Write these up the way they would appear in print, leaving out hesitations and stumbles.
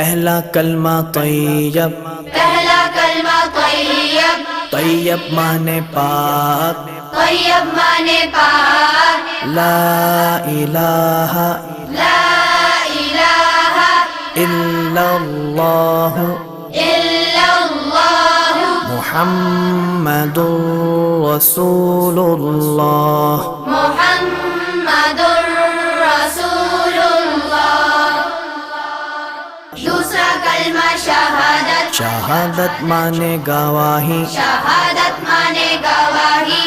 पहला कलमा तैयब, पहला कलमा तैयब, तैयब माने पाक, तैयब माने पाक, ला इलाहा ला इलाहा इल्लल्लाह इल्लल्लाह मुहम्मदुर रसूलुल्लाह। मुहम्मदुर रसूलुल्लाह। दूसरा कलमा शहादत, शहादत माने गवाही, शहादत माने गवाही,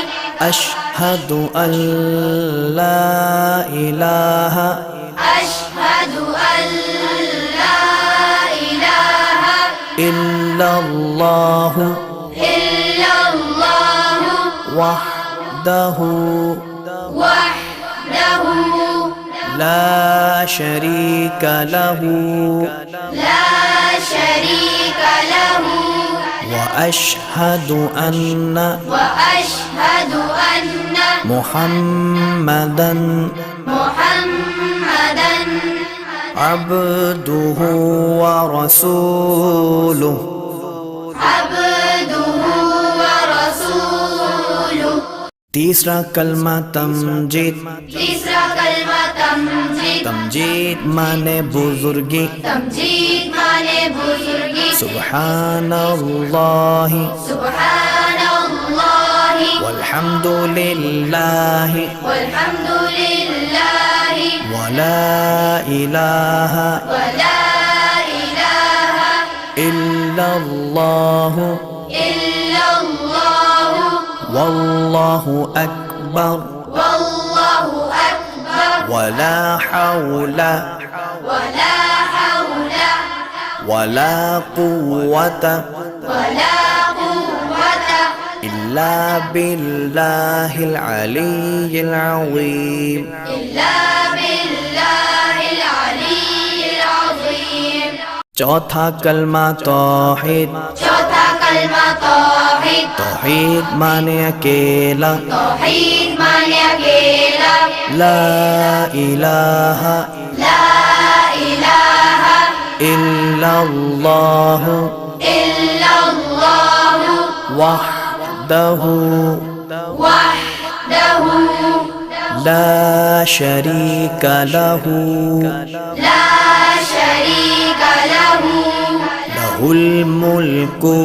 अशहदु अल्ला इलाहा अशहदु अल्ला इलाहा इल्लल्लाह इल्लल्लाह वहदहु वहदहु ला शरीक लहु ला शरीक लहु व अशहदु अन्ना वअशहदु अन्न मुहम्मदन मुहम्मदन अब्दुहु व रसूलुहु। अब्दुहु व रसूलुहु। तीसरा कलमा तमजीद, तीसरा कलमा तमजीद, तमजीद माने बुजुर्गी, तमजीद माने बुजुर्गी, सुब्हानल्लाहि सुब्हानल्लाहि वल्हम्दुलिल्लाहि वल्हम्दुलिल्लाहि वला इलाहा वला इलाहा इल्लल्लाहु इल्लल्लाह वल्लाहु अकबर वल्लाहु अकबर वला हौला वला हौला वला कुव्वता वला कुव्वता इल्ला बिल्लाहिल अलिय्यिल अज़ीम। इल्ला बिल्लाहिल अलिय्यिल अज़ीम। चौथा कलमा तौहीद, चौथा कलमा तौहीद, तौहीद माने अकेला, तौहीद माने अकेला, ला इलाहा ला इलाहा इल्लल्लाह इल्लल्लाह वहदहु वहदहु ला शरीक लहु ला शरीक लहु लहुल मुल्कु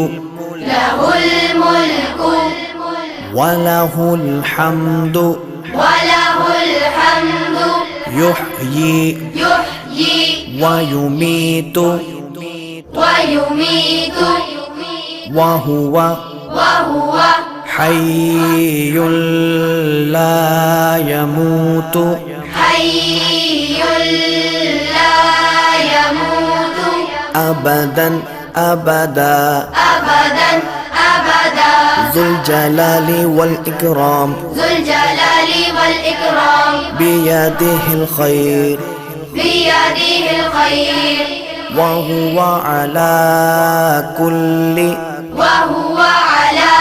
लहुल मुल्कु वलहुल हम्दु वलहुल हम्दु युह्यी युह्यी वयुमीतु वयुमीतु वहुव वहुव हय्युल ला यमूतु हय्युल ला यमूतु अबदन अबदा अबदन अबदा ज़ुल जलाली वल इकराम ज़ुल जलाली वल इकराम बियदिहिल खैर बियदिहिल खैर वहुव अला कुल्लि वहुव अला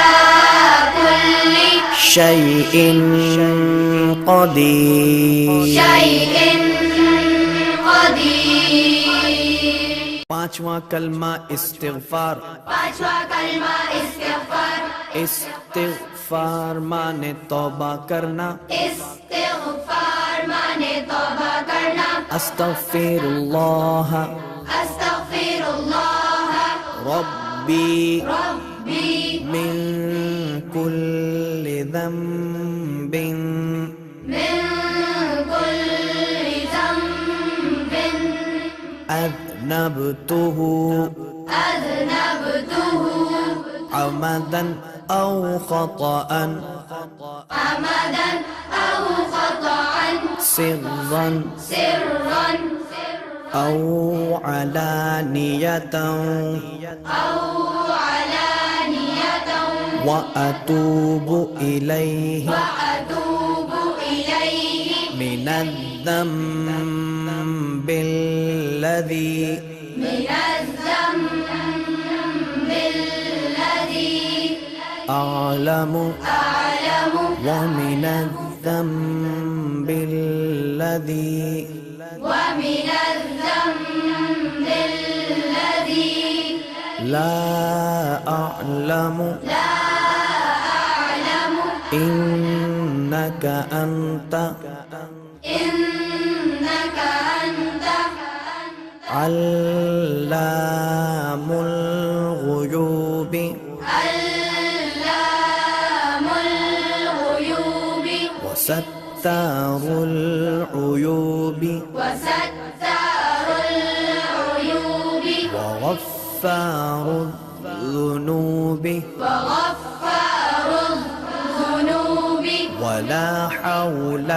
कुल्लि शैइन क़दीर। शैइन क़दीर। पांचवा कलमा इस्तिग़फ़ार, पांचवा कलमा इस्तिग़फ़ार, इस्तिग़फ़ार माने तौबा करना, इस्तिग़फ़ार माने तौबा करना, अस्तग़फ़िरुल्लाह अस्तग़फिरुल्लाह रब्बी रब्बी मिन कुल्लि ज़ंबिन मिन कुल्लि ज़ंबिन अज़नबतुहु अज़नबतुहु अमदन औ ख़तअन अमदन औ ख़तअन सिर्रन सिर्रन औ अलानियतन औ अलानियतन व अतूबु इलैहि वअतूबु इलैहि मिनज़्ज़म्बिल्लज़ी मिनज़्ज़म्बिल्लज़ी अअलमु अअलमु व मिनज़्ज़म्बिल्लज़ी ومن الذنب لا أعلم لا أعلم إنك أنت إنك أنت علام الغيوب علام الغيوب وستار العيوب وستار العيوب وغفار الذنوب وغفار الذنوب ولا حول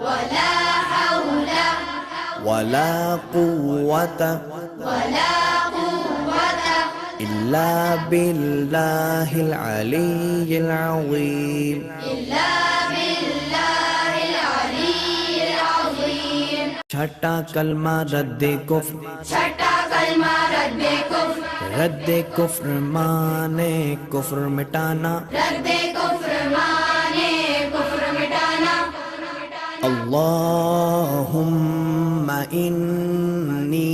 ولا حول ولا قوة ولا قوة إلا بالله العلي العظيم. إلا بالله العلي العظيم. छठा कलमा रद्द कुफ्र छठा कलमा रद्द कुफ्र रद्द कुफ्र माने कुफ्र मिटाना रद्द कुफ्र माने कुफ्र मिटाना अल्लाहुम्मा इन्नी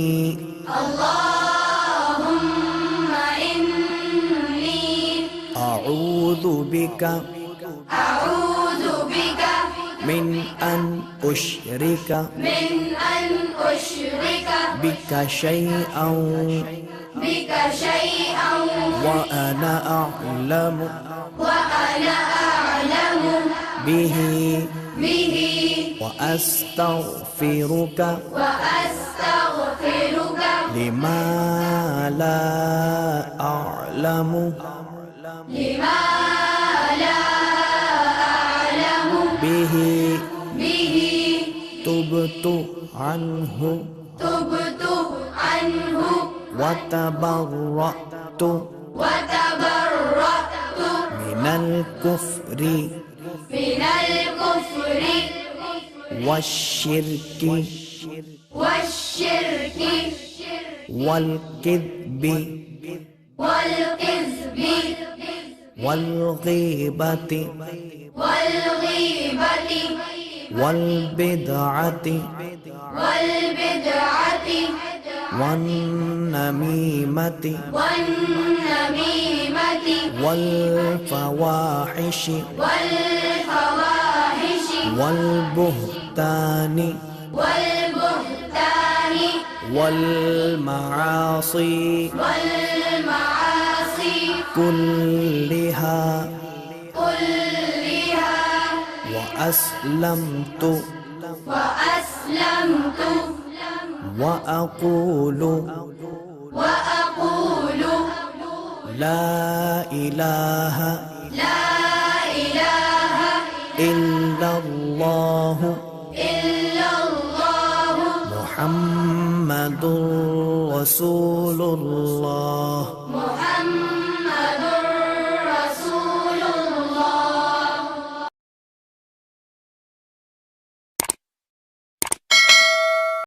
अल्लाहुम्मा इन्नी अऊज़ु बिका अऊज़ु बिका मिन अन उश्रिका मिन अन उश्रिका बिका शैअन बिक शैअन व अना अअलमु व अना अअलमु बिही बिही व अस्तगफिरुका व अस्तगफिरुका लिमा ला अअलमु लिमा ला अअलमु बिही बिही तुबतु अन्हु तुबतु अन्हु व तबर्रअतु व तबर्रअतु मिनल कुफ्रि मिनल कुफ्रि वश्शिर्कि वश्शिर्कि वल्किद्बि वल्किज़्बि वल्गीबति वल्गीबति वल्बिदअति वल्बिदअति वन्नमीमति वन्नमीमति वल्फवाहिशि वल्फवाहिशि वल्बुहतानि वल्बुहतानि वल्मआसि वल्मआसि कुल्लिहा कुल्लिहा वअस्लमतु وأسلمت وأقول وأقول لا إله لا إله إلا الله إلا الله محمد رسول الله محمد